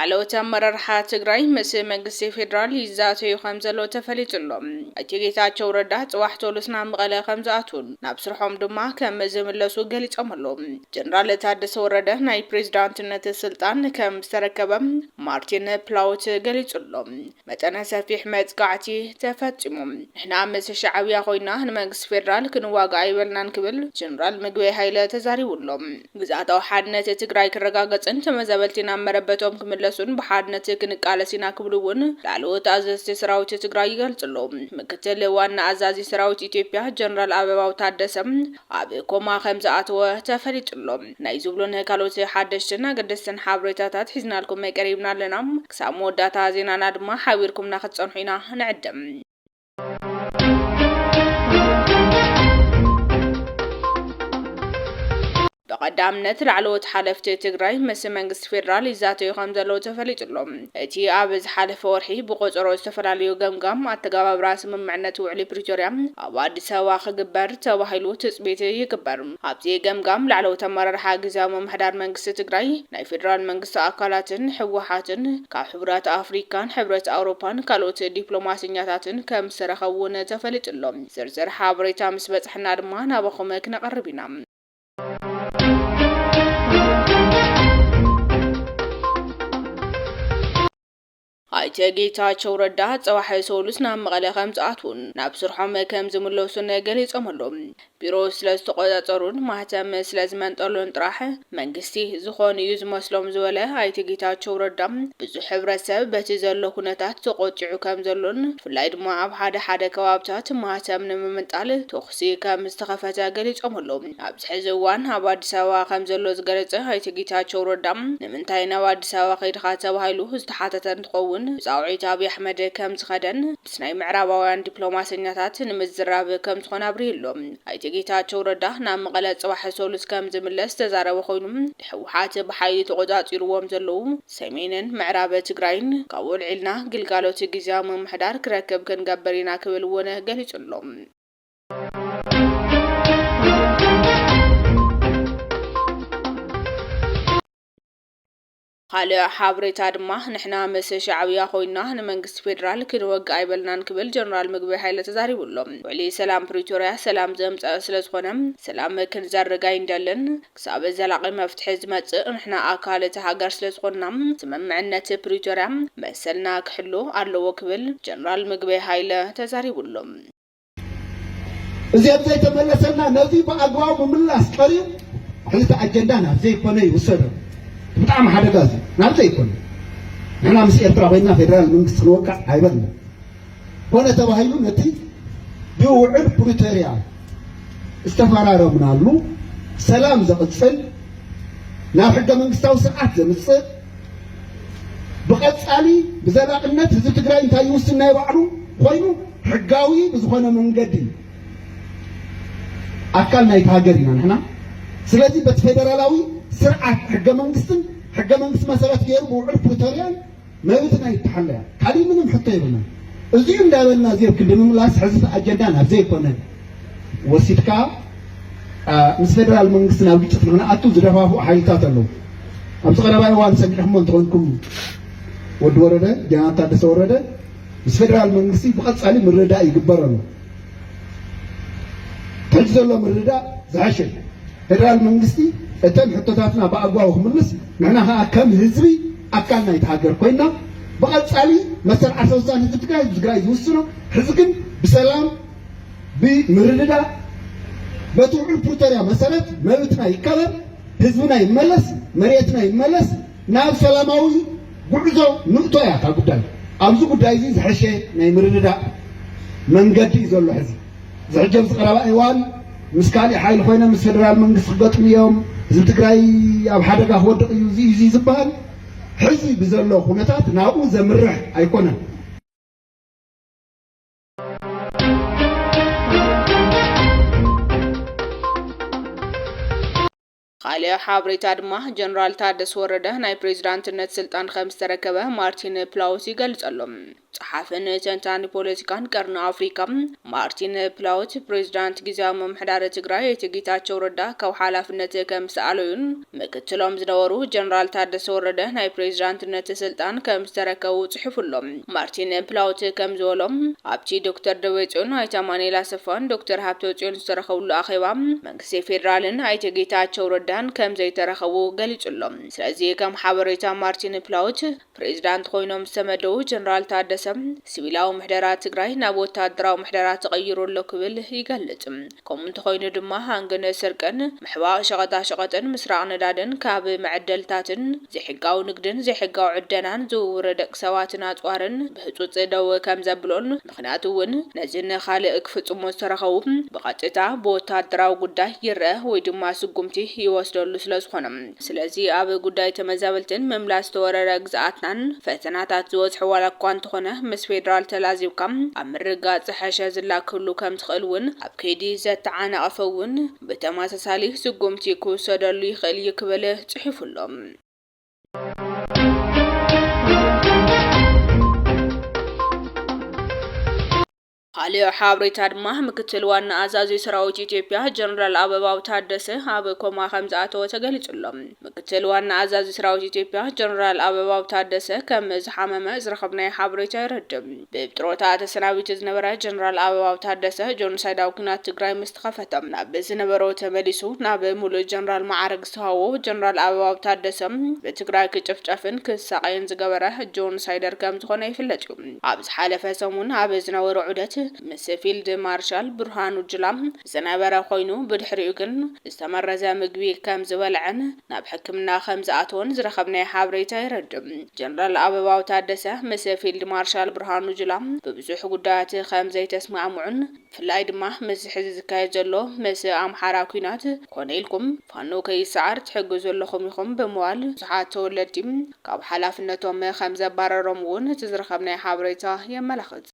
ላዕለዎት ኣመራርሓ ትግራይ ምስ መንግስቲ ፌደራል ይዛተዩ ከም ዘሎ ተፈሊጡሎም እቲ ጌታቸው ረዳ ጽዋሕ ቶሎስና መቐለ ከም ዝኣቱን ናብ ስርሖም ድማ ከም ዝምለሱ ገሊጾም ኣለው። ጀነራል ታደሰ ወረደ ናይ ፕሬዝዳንትነት ስልጣን ከም ዝተረከበ ማርቲን ፕላውት ገሊጹሎም መጠነ ሰፊሕ መጽጋዕቲ ተፈጺሙ ንሕና ምስ ሻዕብያ ኮይና ንመንግስቲ ፌደራል ክንዋጋ ኣይበልናን ክብል ጀነራል ምግበይ ሃይለ ተዛሪቡሎም ግዛታዊ ሓድነት ትግራይ ክረጋገጽን ተመዛበልቲና መረበቶም ክምለሱን በሓድነት ክንቃለሲና ክብሉውን ላዕለዎት ኣዘዝቲ ሰራዊት ትግራይ ይገልጽሎም ምክትል ዋና ኣዛዚ ሰራዊት ኢትዮጵያ ጀነራል አበባው ታደሰም ኣብ ኮማ ከም ዝኣተወ ተፈሊጡሎም ናይ ዝብሉን ካልኦት ሓደሽትን ኣገደስትን ሓበሬታታት ሒዝናልኩም ቀሪብና ኣለና ክሳብ መወዳእታ ዜናና ድማ ሓቢርኩምና ክትጸንሑ ኢና ንዕድም በቀዳምነት ላዕለዎት ሓለፍቲ ትግራይ ምስ መንግስቲ ፌደራል ይዛተዩ ከም ዘለው ተፈሊጡሎም እቲ ኣብ ዝሓለፈ ወርሒ ብቆጽሮ ዝተፈላለዩ ገምጋም ኣተጋባብራ ስምምዕነት ውዕሊ ፕሪቶሪያ ኣብ ኣዲስ ኣበባ ክግበር ተባሂሉ ትጽቢት ይግበር ኣብዚ ገምጋም ላዕለዎት ኣመራርሓ ግዝያዊ ምምሕዳር መንግስቲ ትግራይ ናይ ፌደራል መንግስቲ ኣካላትን ሕወሓትን ካብ ሕብረት ኣፍሪካን ሕብረት ኣውሮፓን ካልኦት ዲፕሎማስኛታትን ከም ዝተረኸቡን ተፈሊጡሎም ዝርዝር ሓበሬታ ምስ በጽሕና ድማ ናባኹም ክነቐርብ ኢና ኣይተ ጌታቸው ረዳ ጽዋሕ ሶሉስ ናብ መቐለ ከም ዝኣቱን ናብ ስርሖም ከም ዝምለሱን ገሊጾም ኣለው። ቢሮ ስለዝተቆጻጸሩን ማህተም ስለዝመንጠሉን ጥራሕ መንግስቲ ዝኾኑ እዩ ዝመስሎም ዝበለ ኣይተ ጌታቸው ረዳ ብዙሕ ሕብረተሰብ በቲ ዘሎ ኩነታት ተቆጭዑ ከም ዘሎን ብፍላይ ድማ ኣብ ሓደ ከባቢታት ማህተም ንምምንጣል ተኽሲ ከም ዝተኸፈተ ገሊጾም ኣለው። ኣብዚ ሕዚ እዋን ኣብ ኣዲስ ኣበባ ከም ዘሎ ዝገለጸ ኣይተ ጌታቸው ረዳ ንምንታይ ናብ ኣዲስ ኣበባ ከይድኻ ተባሂሉ ዝተሓተተ እንትኸውን ጻውዒት ኣብይ ኣሕመድ ከም ዝኸደን ምስ ናይ ምዕራባውያን ዲፕሎማስኛታት ንምዝራብ ከም ዝኾነ ኣብሪሎም ኣይተ ጌታቸው ረዳ ናብ መቐለ ጽዋሕ ሶሉስ ከም ዝምለስ ተዛረበ ኮይኑ ሕወሓት ብሓይሊ ተቆጻጺርዎም ዘለው ሰሜንን ምዕራብ ትግራይን ካብ ውልዕልና ግልጋሎት ግዝያዊ ምምሕዳር ክረክብ ክንገብር ኢና ክብል እውን ገሊጹሎም ካልእ ሓበሬታ ድማ ንሕና ምስ ሻዕብያ ኮይና ንመንግስቲ ፌደራል ክንወግእ ኣይበልናን ክብል ጀነራል ምግበይ ሃይለ ተዛሪቡሎም ውዕሊ ሰላም ፕሪቶሪያ ሰላም ዘምጽእ ስለዝኾነ ሰላም ክንዘርጋ ይንደልን ክሳብ ዘላቂ መፍትሒ ዝመጽእ ንሕና ኣካል እቲ ሃገር ስለዝኾንና ስምምዕነት ፕሪቶሪያ መሰልና ክሕሉ ኣለዎ ክብል ጀነራል ምግበይ ሃይለ ተዛሪቡሎም እዚ ኣብ ዘይተመለሰና ነዚ ብኣግባቡ ምምላስ ቀሪብ ክልተ ኣጀንዳ ናብ ዘይኮነ ይውሰዱ بتعمل حدا جازي نعم زيكم نحن مش إرترا بيننا فيدرال من سنوكا عيبنا هنا تباهيلو نتي بيوعد بريتوريا استفارارو منالو سلام زقصل ناو حقا من قصاو ساعات زمصر بقصالي بزلاقنت هزب تግራይ እንታይ ይውስና ይባዕሉ ኮይኑ ሕጋዊ ብዝኾነ መንገዲ ኣካል ናይ ሃገር ኢና ንሕና ስለዚህ በፌደራላዊ ስርዓት ሕገ መንግስት መሰረት ገይሩ ብውዕል ፕሪቶሪያን መብትና ይተሓለያ ካሊእ ምንም ሕቶ የብልና እዚኡ እንዳበልና ዜብ ክንድምምላስ ሕዝቢ ኣጀንዳ ናብ ዘይኮነ ወሲድካ ምስ ፌደራል መንግስት ናብ ግጭት ንኽንኣቱ ዝደፋፉ ሓይልታት ኣለው ኣብዚ ቀረባ እዋን ሰሚዕኹም እንትኾንኩም ወዲ ወረደ ጀነራል ታደሰ ወረደ ምስ ፌደራል መንግስቲ ብቐጻሊ ምርዳእ ይግበረሉ ሕጂ ዘሎ ምርዳእ ዝሓሸ ፌደራል መንግስቲ እተን ሕቶታትና በአግባቡ ክምልስ ንሕና ከዓ ከም ህዝቢ ኣካልና ይተሃገር ኮይና ብቐጻሊ መሰል 13 ህዝቢ ትግራይ ዝውስኖ ሕዚ ግን ብሰላም ብምርድዳእ በቲ ውዕል ፕሪቶሪያ መሰረት መብትና ይከበር ህዝብና ይመለስ መሬትና ይመለስ ናብ ሰላማዊ ጉዕዞ ንእቶ እያ እታ ጉዳይ ኣብዚ ጉዳይ እዚ ዝሐሸ ናይ ምርድዳእ መንገዲ እዩ ዘሎ ሕዚ ዝሕጀብ ዝቐረባ እዋን ምስ ካሊእ ሓይሊ ኮይነ ምስ ፌደራል መንግስቲ ክገጥሙ እዮም ህዝቢ ትግራይ ኣብ ሓደጋ ክወድቕ እዩ እዚ ዝበሃል ሕዚ ብዘሎ ኩነታት ናብኡ ዘምርሕ ኣይኮነን خالي حابريتا دما جنرال تادس ورده ناي بريزيدانتነት ስልጣን ከም ዝተረከበ ማርቲን ፕላውስ ይገልጸሎም صحافن تنتان بوليتيكان قرن افريكا مارتين بلاوت بريزيدانت ጊዜያዊ ምምሕዳር ትግራይ የጌታቸው ረዳ ካብ ሓላፍነት ከም ሰአሉን ምክትሎም ዝነበሩ ጀነራል ታደሰ ወረደ ናይ ፕሬዝዳንትነት ስልጣን ከም ዝተረከቡ ጽሑፍሎም ማርቲን ፕላውት ከም ዝበሎም ኣብቲ ዶክተር ደብረጽዮን አይታማኔላ ሰፋን ዶክተር ሃብተጽዮን ዝተረከቡሉ አኼባ መንግስቲ ፌደራልን አይተጌታቸው ረዳን ከም ዘይተረከቡ ገልጹሎም ስለዚ ከም ሓበሬታ ማርቲን ፕላውት ፕሬዝዳንት ኮይኖም ዝተመደቡ ጀነራል ታደሰ ሲቪላዊ ምሕደራት ትግራይ ናብ ወታደራዊ ምሕደራት ተቀይሩሎ ክብል ይገልጽ ከምኡ ተኮይኑ ድማ ሃንገነ ስርቀን ምሕባቅ ሸቀጣሸቀጥን ምስራቅ ነዳድን ካብ መዕደልታትን ዘሕጋው ንግድን ዘሕጋው ዕደናን ዝውውር ደቅ ሰባትን አጽዋርን ብህጹጽ ደው ከም ዘብሎን ምክንያቱ ውን ነዚን ካልእ ክፍጽሞ ዝተረኸቡ ብቀጥታ በወታደራዊ ጉዳይ ይርአ ወይ ድማ ስጉምቲ ይወስደሉ ስለዝኾነ ስለዚ ኣብ ጉዳይ ተመዛበልትን መምላስ ተወረረ ግዛአትናን ፈተናታት ዝወጽሑ ዋላ እኳ እንተኾነ ምስ ፌደራል ተላዚብካም ኣብ ምርጋጽ ሓሸ ዝላክሉ ከም ትኽእልውን ኣብ ከይዲ ዘተዓናቀፈውን በተማሳሳሊ ስጉምቲ ክውሰደሉ ይኽእል ይክብል ጽሑፍሎም خالي حابريتا دما مكتل وانا ازازي سراويت ኢትዮጵያ ጀነራል አበባው ታደሰ ኣብ ኮማ ከምዛአቶ ተገልጽሎም ምክትል ዋና አዛዚ ሰራዊት ኢትዮጵያ ጀነራል አበባው ታደሰ ከም ዝሓመመ ዝረኸብናይ ሓበሬታ ይረድም ብጥሮታ ተሰናቢት ዝነበረ ጀነራል አበባው ታደሰ ጆኖሳይዳዊ ኩናት ትግራይ ምስተኸፈተም ናብ ዝነበረው ተመሊሱ ናብ ሙሉእ ጀነራል ማዕረግ ዝተሃወ ጀነራል አበባው ታደሰ በትግራይ ክጭፍጨፍን ክሳቀይን ዝገበረ ጆኖሳይደር ከም ዝኾነ ይፍለጥ ኣብ ዝሓለፈ ሰሙን ኣብ ዝነበረ ዑደት ምስ ፊልድ ማርሻል ብርሃኑ ጁላ ዝነበረ ኮይኑ ብድሕሪኡ ግን ዝተመረዘ ምግቢ ከም ዝበልዐን ናብ ሕክምና ከም ዝኣተወን ዝረኸብናይ ሓበሬታ ይረድም ጀነራል አበባው ታደሰ ምስ ፊልድ ማርሻል ብርሃኑ ጁላ በብዙሕ ጉዳያት ከም ዘይተስማዕምዑን ፍላይ ድማ ምስ ሕዚ ዝካየድ ዘሎ ምስ ኣምሓራ ኩናት ኮነኢልኩም ፋኖ ከይሰዓር ትሕግዙ ዘለኹም ኢኹም ብምባል ብዙሓት ተወለድቲ ካብ ሓላፍነቶም ከም ዘባረሮም እውን ዝረኸብናይ ሓበሬታ የመላኽት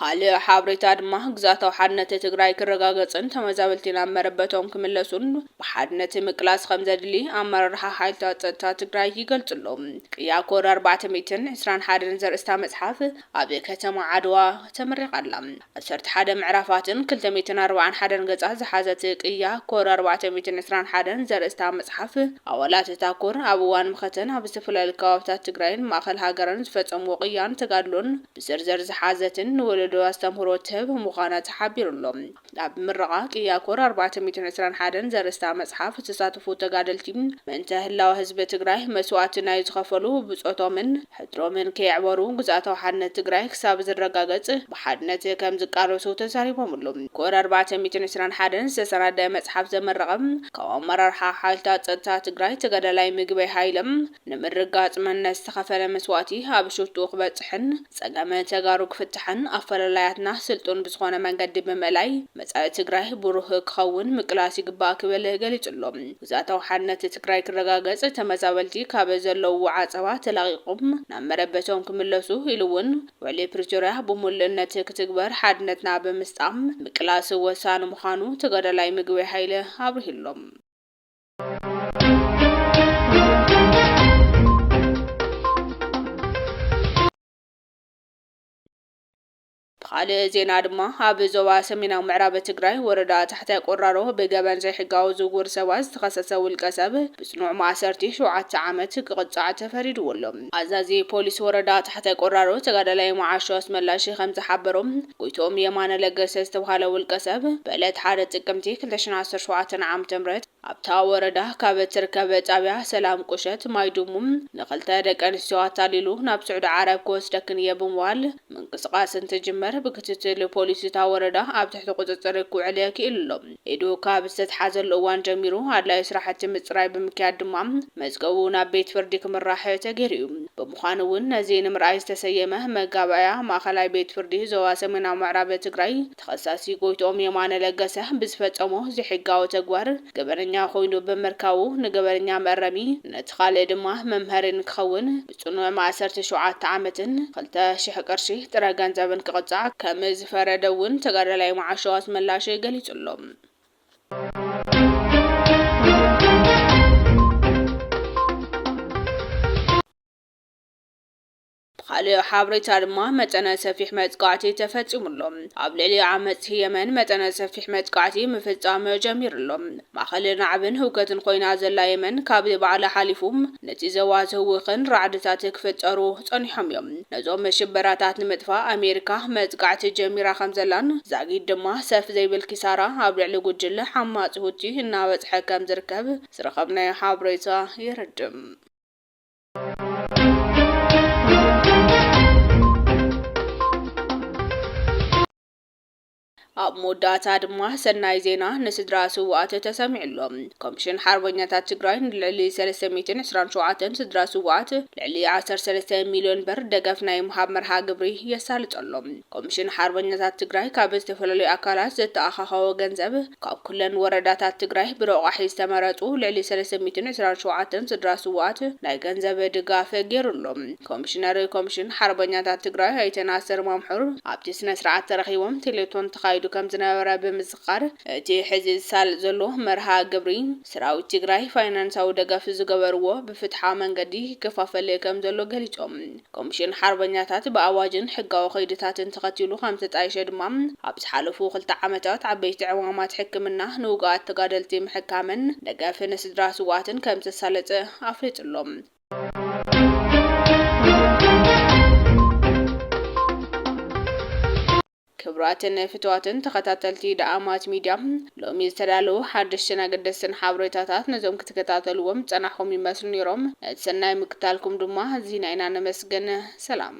خالي حابريتا دما ግዛታው ሓድነት ትግራይ ክረጋገጽን ተመዛበልቲና መረበቶም ክምለሱን በሓድነት ምቅላስ ከም ዘድሊ ኣመራርሓ ሓይልታት ጸጥታ ትግራይ ይገልጽሎም ቅያኮር 421 ዘርእስታ መጽሓፍ ኣብ ከተማ ዓድዋ ተመሪቃላ 11 ምዕራፋትን 241 ገጻት ዝሓዘት ቅያኮር 421 ዘርእስታ መጽሓፍ ኣዋላት ታኮር ኣብ ዋን ምኸተን ኣብ ዝተፈላለዩ ከባቢታት ትግራይን ማእከል ሃገርን ዝፈጸሙ ቅያን ተጋድሎን ብዝርዝር ዝሓዘትን ወለዶ አስተምሮት ምዃና ተሓቢሩሎም ኣብ ምረቃ ቅያኮር 421 ዘርእስታ መጽሓፍ ተሳትፉ ተጋደልቲ መንተ ህላው ህዝቢ ትግራይ መስዋዕት ናይ ዝኸፈሉ ብጾቶምን ሕድሮምን ከይዕበሩ ግዛታው ሓድነት ትግራይ ክሳብ ዝረጋገጽ በሓድነት ከም ዝቃለሱ ተዛሪቦምሎም ኮር 421 ዝተሰናደ መጽሓፍ ዘመረቀም ካብ ኣመራርሓ ሓይልታት ጸጥታ ትግራይ ተጋዳላይ ምግበይ ሃይለም ንምርጋጽ መንነት ዝተኸፈለ መስዋዕቲ ኣብ ሽቱ ክበጽሕን ጸገመ ተጋሩ ክፍትሕን አፈላላያትና ስልጡን ብዝኾነ መንገዲ በመላይ መጻኢ ትግራይ ብሩህ ክኸውን ምቅላስ ይግባእ ክብል ገሊጽሎም ግዛታው ሓድነት ትግራይ ክረጋገጽ ተመዛበልቲ ካብ ዘለው ዓጸባ ተላቂቆም ናብ መረበቶም ክምለሱ ኢሉውን ውዕሊ ፕሪቶሪያ ብሙሉእነት ክትግበር ሓድነትና ብምስጣም ምቅላስ ወሳኒ ምዃኑ ተጋዳላይ ምግበይ ሃይለ ኣብርሂሎም خالي زينا دما ኣብ ዞባ ሰሜናዊ ምዕራብ ትግራይ ወረዳ ታሕታይ ቆራሮ ብገበን ዘይሕጋዊ ዝውውር ሰባት ዝተኸሰሰ ውልቀ ሰብ ብጽኑዕ ማእሰርቲ 7 ዓመት ክቅጻዕ ተፈሪድዎሎም ኣዛዚ ፖሊስ ወረዳ ታሕታይ ቆራሮ ተጋዳላይ ማዓሾ አስመላሽ ከም ዝሓበሮም ጎይቶም የማነ ለገሰ ዝተባሃለ ውልቀ ሰብ በዕለት 1 ጥቅምቲ 2017 ዓ.ም ኣብታ ወረዳ ካብ ትርከብ ጣብያ ሰላም ቁሸት ማይዱሙም ንኽልተ ደቂ ኣንስትዮ ኣታሊሉ ናብ ስዑድ ዓረብ ክወስደክን የብምዋል ምንቅስቃስ እንትጅመር ብክትትል ፖሊስ እታ ወረዳ ኣብ ትሕቲ ቁፅጥር ክውዕል ክኢልሎም ኢዱ ካብ ዝተሓዘሉ እዋን ጀሚሩ ኣድላይ ስራሕቲ ምፅራይ ብምክያድ ድማ መዝገቡ ናብ ቤት ፍርዲ ክምራሕ ተገይሩ ብምዃኑ እውን ነዚ ንምርኣይ ዝተሰየመ መጋባያ ማእከላይ ቤት ፍርዲ ዞባ ሰሜናዊ ምዕራብ ትግራይ ተኸሳሲ ጎይቶም የማነ ለገሰ ብዝፈጸሞ ዘይሕጋዊ ተግባር ገበነኛ ገበረኛ ኮይኑ በመርካው ንገበረኛ መረሚ ነትኻለ ድማ መምሃርን ክኸውን ብጽኑዕ ማእሰር 7 ዓመትን 2000 ቅርሺ ጥረ ገንዘብን ክቕጻዕ ከም ዝፈረደውን ተጋዳላይ ማዓሾ አስመላሽ ገሊጹሎም على حابرة ما متنا سفيح متقاعتي تفتيم لهم قبل عامة يمن متنا سفيح متقاعتي مفتام جمير لهم ما خلينا عبن هو كتن قينا زل يمن كابد بعلى حليفهم نتزواج هو خن رعدتاتك فتروه صنحهم يوم نزوم شبراتات المدفع أمريكا متقاعتي جميرة خمزلان زاقيد دما سف زي بالكسارة قبل على جل حمات هوتي الناوت حكم زركب سرقبنا حابرة يردم ኣብ ሞዳታ ድማ ሰናይ ዜና ንስድራ ስዋኣት ተሰሚዕ ኣሎ ኮሚሽን ሓርበኛታት ትግራይ ልዕሊ 327 ስድራ ስዋኣት ልዕሊ 13 ሚሊዮን ብር ደገፍ ናይ ምሃብ መርሃ ግብሪ የሳልጥ ኣሎ ኮሚሽን ሓርበኛታት ትግራይ ካብ ዝተፈላለዩ ኣካላት ዝተኣኻኸወ ገንዘብ ካብ ኩለን ወረዳታት ትግራይ ብረቑሒ ዝተመረጡ ልዕሊ 327 ስድራ ስዋኣት ናይ ገንዘብ ድጋፍ ገይሩሎም ኮሚሽን ሓርበኛታት ትግራይ ኣይተናሰር ማምሑር ኣብቲ ስነ ስርዓት ተረኺቦም ቴሌቶን ተኻይዱ كم زنابرة بمزقار تي حزب سال زلو مرها قبري سراوي تيغراي فاينانس او دقاف زقبروا بفتحة من قدي كفافة كم زلو قليتهم كومشين حربنياتات بأواجن حقا وخيدتات تقتلو 15 دمام عبس حالفو خلط عمتات عبيت عوامات حكمنا نوقات تقادلتي محكامن دقاف نسدرا سواتن كم تسالت أفريت اللهم كبراتن فتواتن تخطاتلتي دعامات ميديا لو ميزتدالو حدشنا قدسن حابريتاتات نزوم كتكتاتلوهم تنحهم يمسلن يروم تسناي مكتالكم دما زينا إنا نمسجن سلام